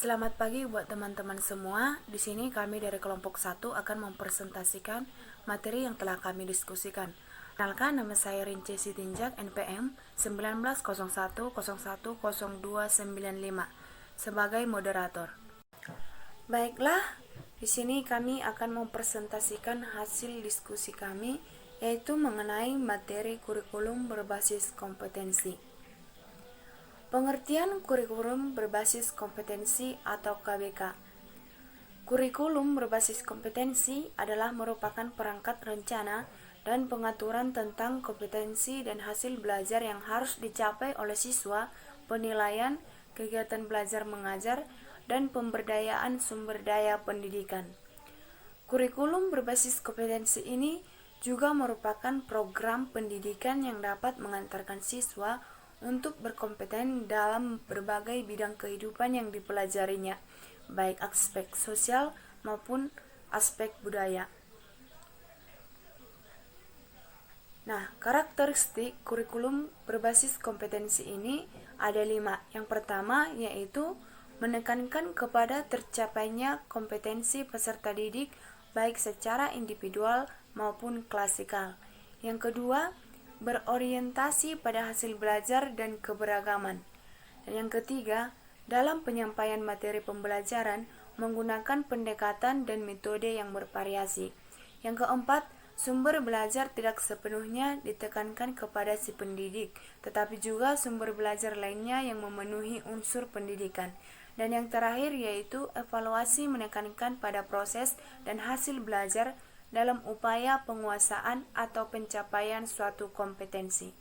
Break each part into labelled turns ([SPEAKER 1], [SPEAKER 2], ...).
[SPEAKER 1] Selamat pagi buat teman-teman semua. Di sini kami dari kelompok 1 akan mempresentasikan materi yang telah kami diskusikan. Kenalkan, nama saya Rince Sitinjak, NPM 1901010295 sebagai moderator. Baiklah, di sini kami akan mempresentasikan hasil diskusi kami, yaitu mengenai materi kurikulum berbasis kompetensi. Pengertian kurikulum berbasis kompetensi atau KBK. Kurikulum berbasis kompetensi adalah merupakan perangkat rencana dan pengaturan tentang kompetensi dan hasil belajar yang harus dicapai oleh siswa, penilaian, kegiatan belajar mengajar, dan pemberdayaan sumber daya pendidikan. Kurikulum berbasis kompetensi ini juga merupakan program pendidikan yang dapat mengantarkan siswa untuk berkompeten dalam berbagai bidang kehidupan yang dipelajarinya, baik aspek sosial maupun aspek budaya. Nah, karakteristik kurikulum berbasis kompetensi ini ada 5. Yang pertama yaitu menekankan kepada tercapainya kompetensi peserta didik baik secara individual maupun klasikal. Yang kedua, berorientasi pada hasil belajar dan keberagaman. Dan yang ketiga, dalam penyampaian materi pembelajaran menggunakan pendekatan dan metode yang bervariasi. Yang keempat, sumber belajar tidak sepenuhnya ditekankan kepada si pendidik, tetapi juga sumber belajar lainnya yang memenuhi unsur pendidikan. Dan yang terakhir yaitu evaluasi menekankan pada proses dan hasil belajar dalam upaya penguasaan atau pencapaian suatu kompetensi.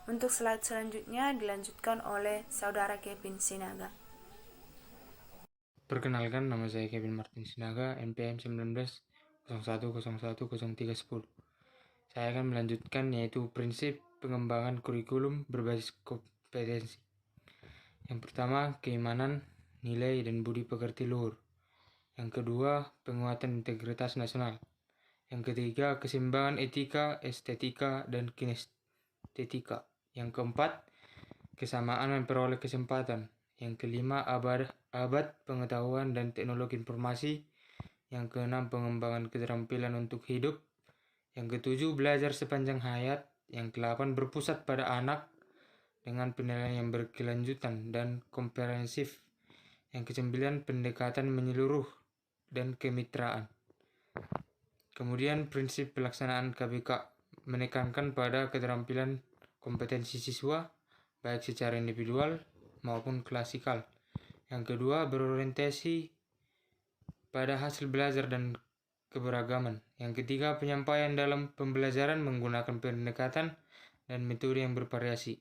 [SPEAKER 1] Untuk slide selanjutnya dilanjutkan oleh Saudara Kevin Sinaga.
[SPEAKER 2] Perkenalkan, nama saya Kevin Martin Sinaga, NPM 1901010310. Saya akan melanjutkan yaitu prinsip pengembangan kurikulum berbasis kompetensi. Yang pertama, keimanan, nilai, dan budi pekerti luhur. Yang kedua, penguatan integritas nasional. Yang ketiga, keseimbangan etika, estetika, dan kinestetika. Yang keempat, kesamaan memperoleh kesempatan. Yang kelima, abad pengetahuan dan teknologi informasi. Yang keenam, pengembangan keterampilan untuk hidup. Yang ketujuh, belajar sepanjang hayat. Yang kedelapan, berpusat pada anak dengan penilaian yang berkelanjutan dan komprehensif. Yang kesembilan, pendekatan menyeluruh dan kemitraan. Kemudian prinsip pelaksanaan KBK menekankan pada keterampilan kompetensi siswa baik secara individual maupun klasikal. Yang kedua, berorientasi pada hasil belajar dan keberagaman. Yang ketiga, penyampaian dalam pembelajaran menggunakan pendekatan dan metode yang bervariasi.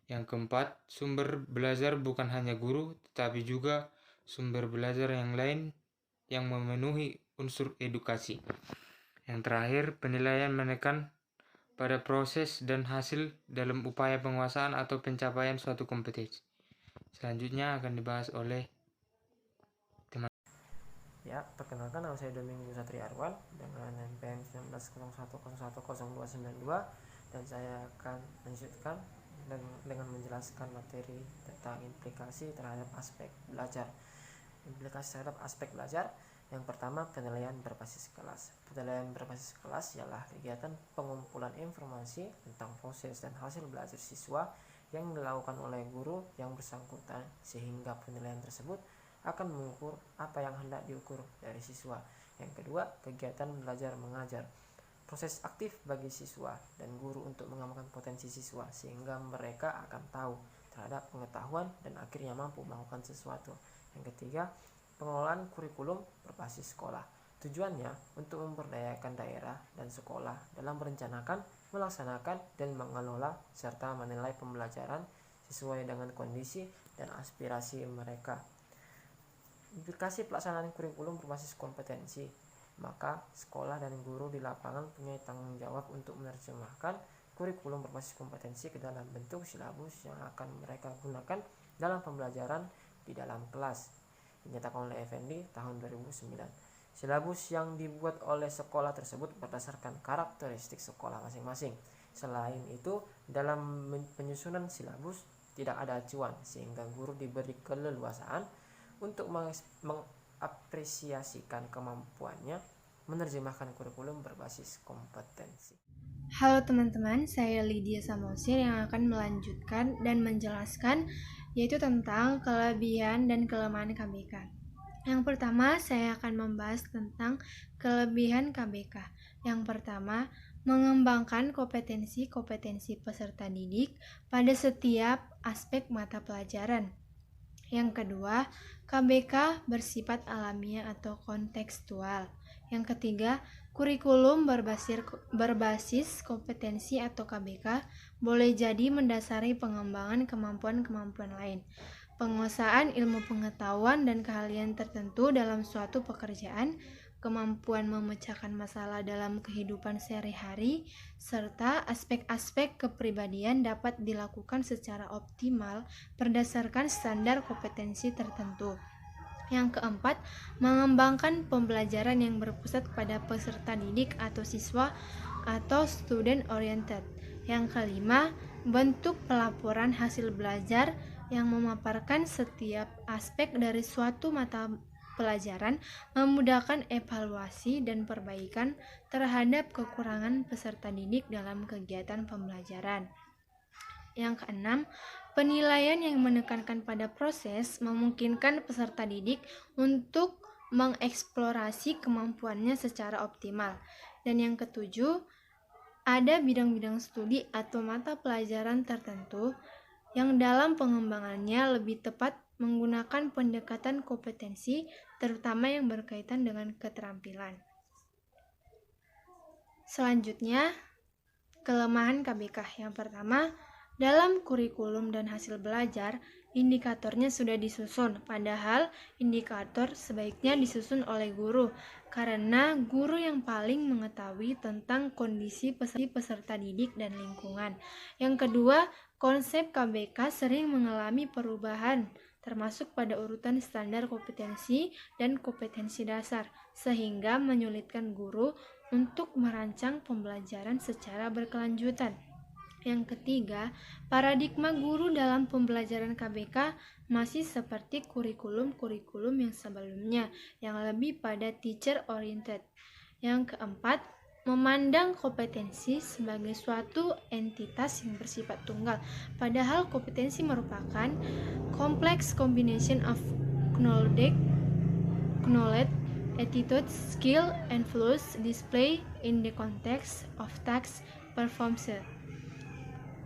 [SPEAKER 2] Yang keempat, sumber belajar bukan hanya guru, tetapi juga sumber belajar yang lain yang memenuhi unsur edukasi. Yang terakhir, penilaian menekan pada proses dan hasil dalam upaya penguasaan atau pencapaian suatu kompetensi. Selanjutnya akan dibahas oleh teman.
[SPEAKER 3] Ya, perkenalkan, nama saya Domingo Satria Arwan dengan NPM 1901010292 dan saya akan lanjutkan dengan menjelaskan materi tentang implikasi terhadap aspek belajar. Implikasi terhadap aspek belajar, yang pertama, penilaian berbasis kelas. Penilaian berbasis kelas ialah kegiatan pengumpulan informasi tentang proses dan hasil belajar siswa yang dilakukan oleh guru yang bersangkutan, sehingga penilaian tersebut akan mengukur apa yang hendak diukur dari siswa. Yang kedua, kegiatan belajar mengajar. Proses aktif bagi siswa dan guru untuk mengamalkan potensi siswa sehingga mereka akan tahu terhadap pengetahuan dan akhirnya mampu melakukan sesuatu. Yang ketiga, pengelolaan kurikulum berbasis sekolah. Tujuannya untuk memberdayakan daerah dan sekolah dalam merencanakan, melaksanakan, dan mengelola serta menilai pembelajaran sesuai dengan kondisi dan aspirasi mereka. Implikasi pelaksanaan kurikulum berbasis kompetensi, maka sekolah dan guru di lapangan punya tanggung jawab untuk menerjemahkan kurikulum berbasis kompetensi ke dalam bentuk silabus yang akan mereka gunakan dalam pembelajaran di dalam kelas. Dinyatakan oleh Effendi tahun 2009. Silabus yang dibuat oleh sekolah tersebut berdasarkan karakteristik sekolah masing-masing. Selain itu, dalam penyusunan silabus tidak ada acuan sehingga guru diberi keleluasaan untuk mengapresiasikan kemampuannya menerjemahkan kurikulum berbasis kompetensi.
[SPEAKER 4] Halo teman-teman, saya Lydia Samosir yang akan melanjutkan dan menjelaskan yaitu tentang kelebihan dan kelemahan KBK. Yang pertama, saya akan membahas tentang kelebihan KBK. Yang pertama, mengembangkan kompetensi peserta didik pada setiap aspek mata pelajaran. Yang kedua, KBK bersifat alamiah atau kontekstual. Yang ketiga, kurikulum berbasis kompetensi atau KBK boleh jadi mendasari pengembangan kemampuan-kemampuan lain, penguasaan ilmu pengetahuan dan keahlian tertentu dalam suatu pekerjaan, kemampuan memecahkan masalah dalam kehidupan sehari-hari, serta aspek-aspek kepribadian dapat dilakukan secara optimal berdasarkan standar kompetensi tertentu. Yang keempat, mengembangkan pembelajaran yang berpusat pada peserta didik atau siswa atau student oriented. Yang kelima, bentuk pelaporan hasil belajar yang memaparkan setiap aspek dari suatu mata pelajaran, memudahkan evaluasi dan perbaikan terhadap kekurangan peserta didik dalam kegiatan pembelajaran. Yang keenam, penilaian yang menekankan pada proses memungkinkan peserta didik untuk mengeksplorasi kemampuannya secara optimal. Dan yang ketujuh, ada bidang-bidang studi atau mata pelajaran tertentu yang dalam pengembangannya lebih tepat menggunakan pendekatan kompetensi, terutama yang berkaitan dengan keterampilan. Selanjutnya, kelemahan KBK. Yang pertama, dalam kurikulum dan hasil belajar, indikatornya sudah disusun, padahal indikator sebaiknya disusun oleh guru, karena guru yang paling mengetahui tentang kondisi peserta didik dan lingkungan. Yang kedua, konsep KBK sering mengalami perubahan, termasuk pada urutan standar kompetensi dan kompetensi dasar, sehingga menyulitkan guru untuk merancang pembelajaran secara berkelanjutan. Yang ketiga, paradigma guru dalam pembelajaran KBK masih seperti kurikulum-kurikulum yang sebelumnya, yang lebih pada teacher oriented. Yang keempat, memandang kompetensi sebagai suatu entitas yang bersifat tunggal, padahal kompetensi merupakan complex combination of knowledge, attitude, skill, and flows displayed in the context of task performed.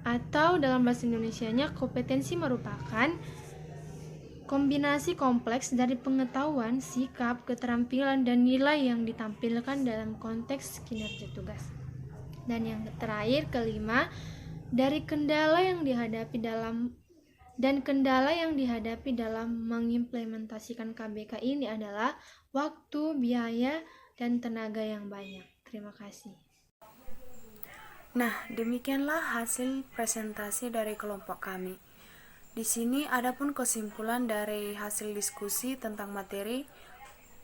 [SPEAKER 4] Atau dalam bahasa Indonesianya, kompetensi merupakan kombinasi kompleks dari pengetahuan, sikap, keterampilan, dan nilai yang ditampilkan dalam konteks kinerja tugas. Dan yang terakhir, kelima, dari kendala yang dihadapi dalam mengimplementasikan KBK ini adalah waktu, biaya, dan tenaga yang banyak. Terima kasih.
[SPEAKER 1] Nah, demikianlah hasil presentasi dari kelompok kami. Di sini adapun kesimpulan dari hasil diskusi tentang materi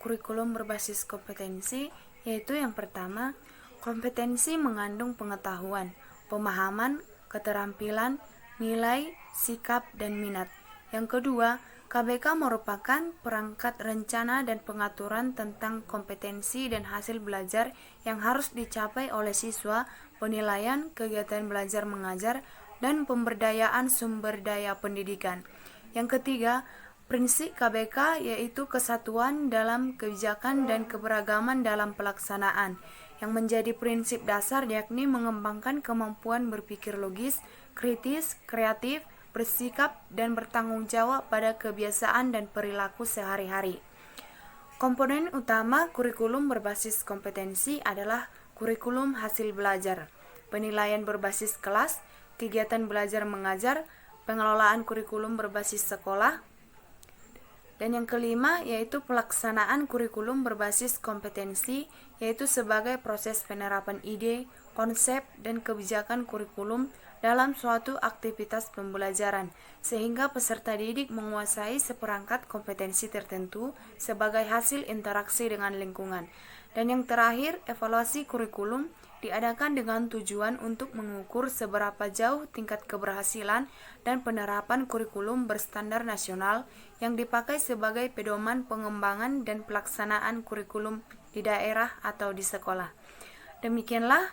[SPEAKER 1] kurikulum berbasis kompetensi, yaitu yang pertama, kompetensi mengandung pengetahuan, pemahaman, keterampilan, nilai, sikap, dan minat. Yang kedua, KBK merupakan perangkat rencana dan pengaturan tentang kompetensi dan hasil belajar yang harus dicapai oleh siswa, penilaian, kegiatan belajar mengajar, dan pemberdayaan sumber daya pendidikan. Yang ketiga, prinsip KBK yaitu kesatuan dalam kebijakan dan keberagaman dalam pelaksanaan, yang menjadi prinsip dasar yakni mengembangkan kemampuan berpikir logis, kritis, kreatif, bersikap, dan bertanggung jawab pada kebiasaan dan perilaku sehari-hari. Komponen utama kurikulum berbasis kompetensi adalah kurikulum hasil belajar, penilaian berbasis kelas, kegiatan belajar mengajar, pengelolaan kurikulum berbasis sekolah, dan yang kelima yaitu pelaksanaan kurikulum berbasis kompetensi, yaitu sebagai proses penerapan ide, konsep, dan kebijakan kurikulum dalam suatu aktivitas pembelajaran, sehingga peserta didik menguasai seperangkat kompetensi tertentu sebagai hasil interaksi dengan lingkungan. Dan yang terakhir, evaluasi kurikulum diadakan dengan tujuan untuk mengukur seberapa jauh tingkat keberhasilan dan penerapan kurikulum berstandar nasional yang dipakai sebagai pedoman pengembangan dan pelaksanaan kurikulum di daerah atau di sekolah. Demikianlah